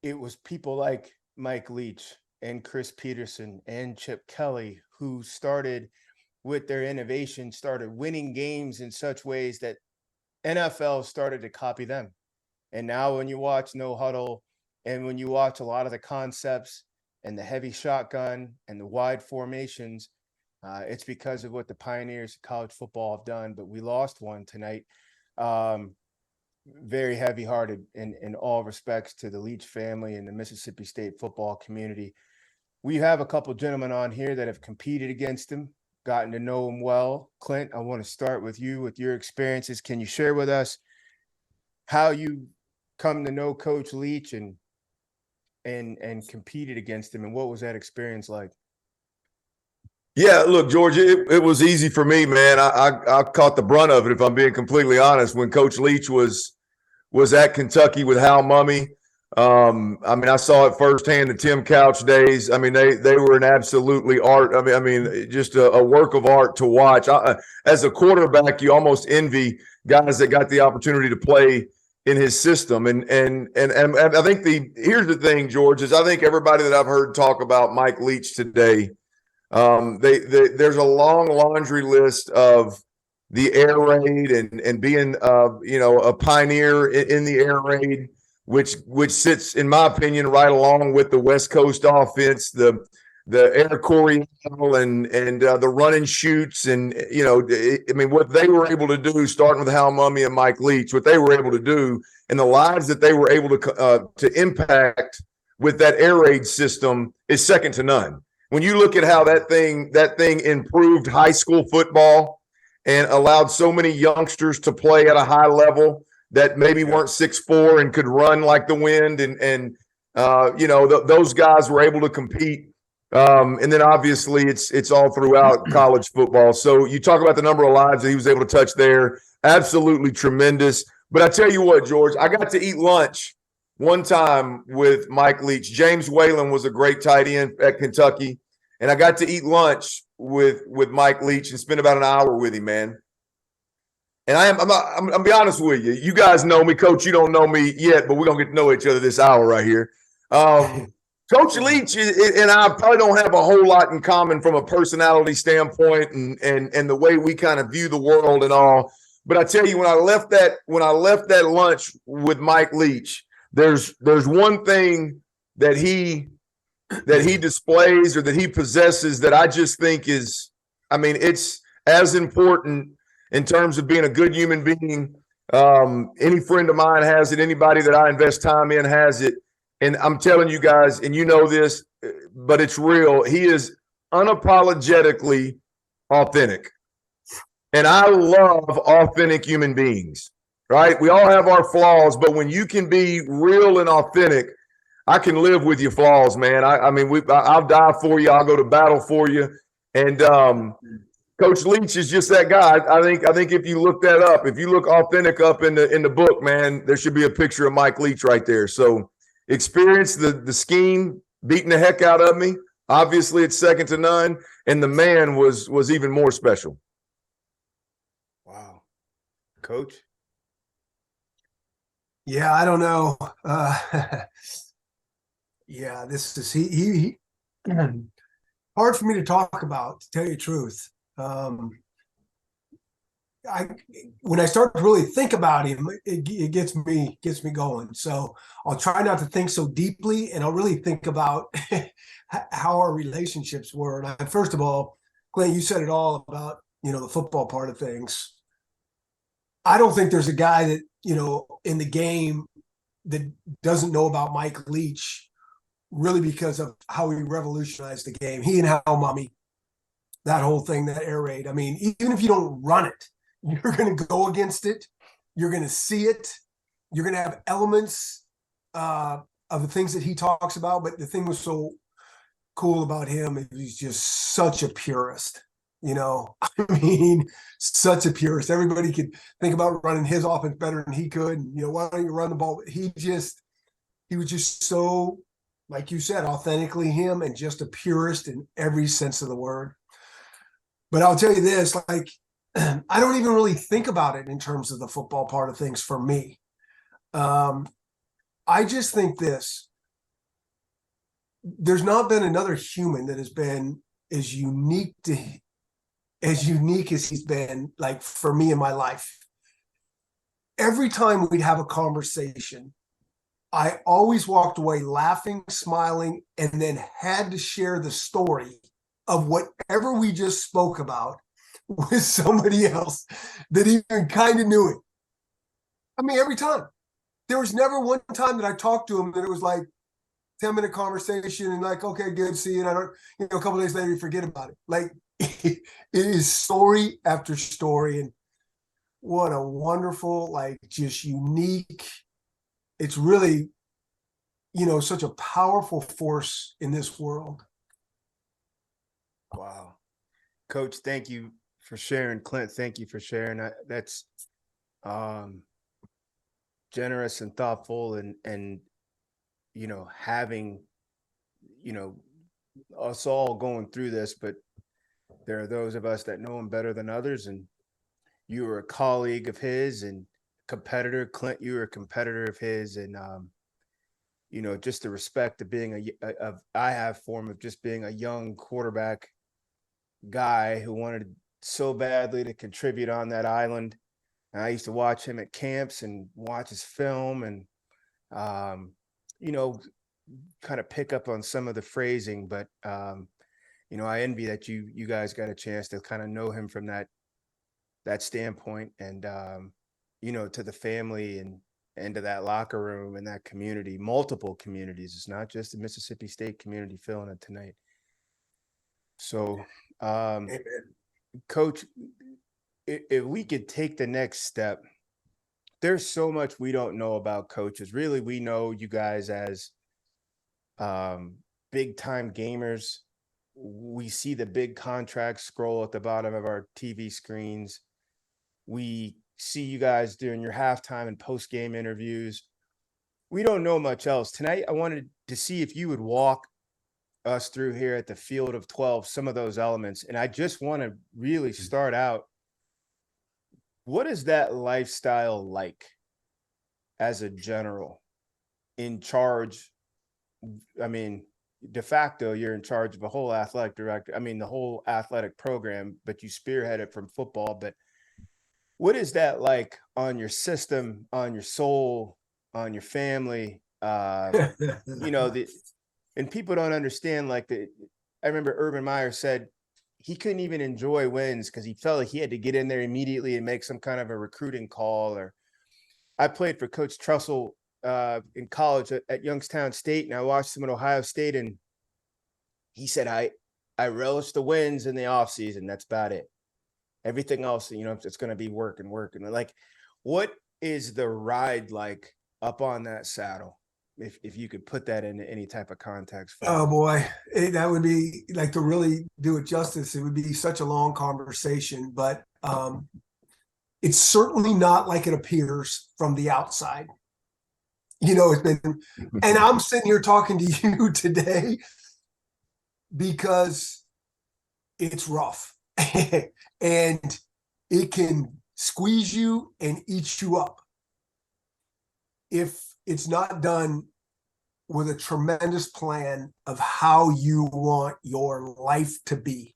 it was people like Mike Leach and Chris Petersen and Chip Kelly who started with their innovation, started winning games in such ways that NFL started to copy them. And now when you watch No Huddle and when you watch a lot of the concepts and the heavy shotgun and the wide formations, it's because of what the pioneers of college football have done. But we lost one tonight. Very heavy-hearted in all respects to the Leach family and the Mississippi State football community. We have a couple gentlemen on here that have competed against him, gotten to know him well. Clint, I want to start with you, with your experiences. Can you share with us how you come to know Coach Leach and competed against him, and what was that experience like? Yeah, look, George, it was easy for me, man. I caught the brunt of it, if I'm being completely honest, when Coach Leach was at Kentucky with Hal Mumme. I mean, I saw it firsthand, the Tim Couch days. I mean, they were an absolutely art. I mean, just a work of art to watch. As a quarterback, you almost envy guys that got the opportunity to play in his system. And I think here's the thing, George, is I think everybody that I've heard talk about Mike Leach today, there's a long laundry list of the air raid and being a pioneer in the air raid, which sits, in my opinion, right along with the West Coast offense, the air Coryell and the run and shoots. And I mean, what they were able to do, starting with Hal Mumme and Mike Leach, what they were able to do and the lives that they were able to impact with that air raid system is second to none. When you look at how that thing improved high school football and allowed so many youngsters to play at a high level that maybe weren't 6'4" and could run like the wind, and those guys were able to compete. And then obviously it's all throughout college football. So you talk about the number of lives that he was able to touch there, absolutely tremendous. But I tell you what, George, I got to eat lunch one time with Mike Leach. James Whalen was a great tight end at Kentucky, and I got to eat lunch with Mike Leach and spend about an hour with him, man. And I'm be honest with you. You guys know me, Coach. You don't know me yet, but we're gonna get to know each other this hour right here. Coach Leach and I probably don't have a whole lot in common from a personality standpoint and the way we kind of view the world and all. But I tell you, when I left that lunch with Mike Leach, there's one thing that he displays or that he possesses that I just think is, I mean, it's as important in terms of being a good human being. Any friend of mine has it. Anybody that I invest time in has it. And I'm telling you guys, and you know this, but it's real. He is unapologetically authentic. And I love authentic human beings, right? We all have our flaws, but when you can be real and authentic, I can live with your flaws, man. I'll die for you. I'll go to battle for you. And Coach Leach is just that guy. I think if you look that up, if you look authentic up in the book, man, there should be a picture of Mike Leach right there. So experienced the scheme, beating the heck out of me. Obviously, it's second to none. And the man was even more special. Wow. Coach? Yeah, I don't know. Yeah, this is he hard for me to talk about, to tell you the truth. When I start to really think about him, it gets me going. So I'll try not to think so deeply, and I'll really think about how our relationships were. And first of all, Clint, you said it all about the football part of things. I don't think there's a guy that in the game that doesn't know about Mike Leach, really, because of how he revolutionized the game. He and Hal Mumme, that whole thing, that air raid. I mean, even if you don't run it, you're going to go against it. You're going to see it. You're going to have elements of the things that he talks about. But the thing was so cool about him is he's just such a purist. I mean, such a purist. Everybody could think about running his offense better than he could. And, why don't you run the ball? He was just so, like you said, authentically him, and just a purist in every sense of the word. But I'll tell you this, like, I don't even really think about it in terms of the football part of things for me. I just think this, there's not been another human that has been as unique as he's been, like, for me in my life. Every time we'd have a conversation, I always walked away laughing, smiling, and then had to share the story of whatever we just spoke about with somebody else that even kind of knew it. I mean, every time. There was never one time that I talked to him that it was like 10-minute conversation and like, okay, good, see you. And I don't, a couple of days later, you forget about it. Like, it is story after story. And what a wonderful, like, just unique. It's really, such a powerful force in this world. Wow. Coach, thank you for sharing. Clint, thank you for sharing. That's generous and thoughtful, and having us all going through this, but there are those of us that know him better than others. And you were a colleague of his and competitor. Clint, you were a competitor of his, and just the respect of being I have form of just being a young quarterback guy who wanted so badly to contribute on that island. And I used to watch him at camps and watch his film, and kind of pick up on some of the phrasing. But I envy that you guys got a chance to kind of know him from that standpoint, and to the family and to that locker room and that community, multiple communities. It's not just the Mississippi State community feeling it tonight. So, Coach, if we could take the next step, there's so much we don't know about coaches. Really, we know you guys as big time gamers. We see the big contracts scroll at the bottom of our TV screens. We see you guys doing your halftime and post game interviews. We don't know much else. Tonight, I wanted to see if you would walk us through here at the Field of 12 some of those elements. And I just want to really start out. What is that lifestyle like as a general in charge? I mean, de facto, you're in charge of a whole athletic director. I mean, the whole athletic program, but you spearhead it from football. But what is that like on your system, on your soul, on your family? And people don't understand, like, I remember Urban Meyer said he couldn't even enjoy wins because he felt like he had to get in there immediately and make some kind of a recruiting call. Or I played for Coach Trussell in college at Youngstown State, and I watched him at Ohio State, and he said, I relish the wins in the offseason. That's about it. Everything else, it's going to be work and work. And like, what is the ride like up on that saddle? If you could put that into any type of context. Oh boy, that would be, like, to really do it justice, it would be such a long conversation, but it's certainly not like it appears from the outside. It's been, and I'm sitting here talking to you today because it's rough and it can squeeze you and eat you up if it's not done with a tremendous plan of how you want your life to be.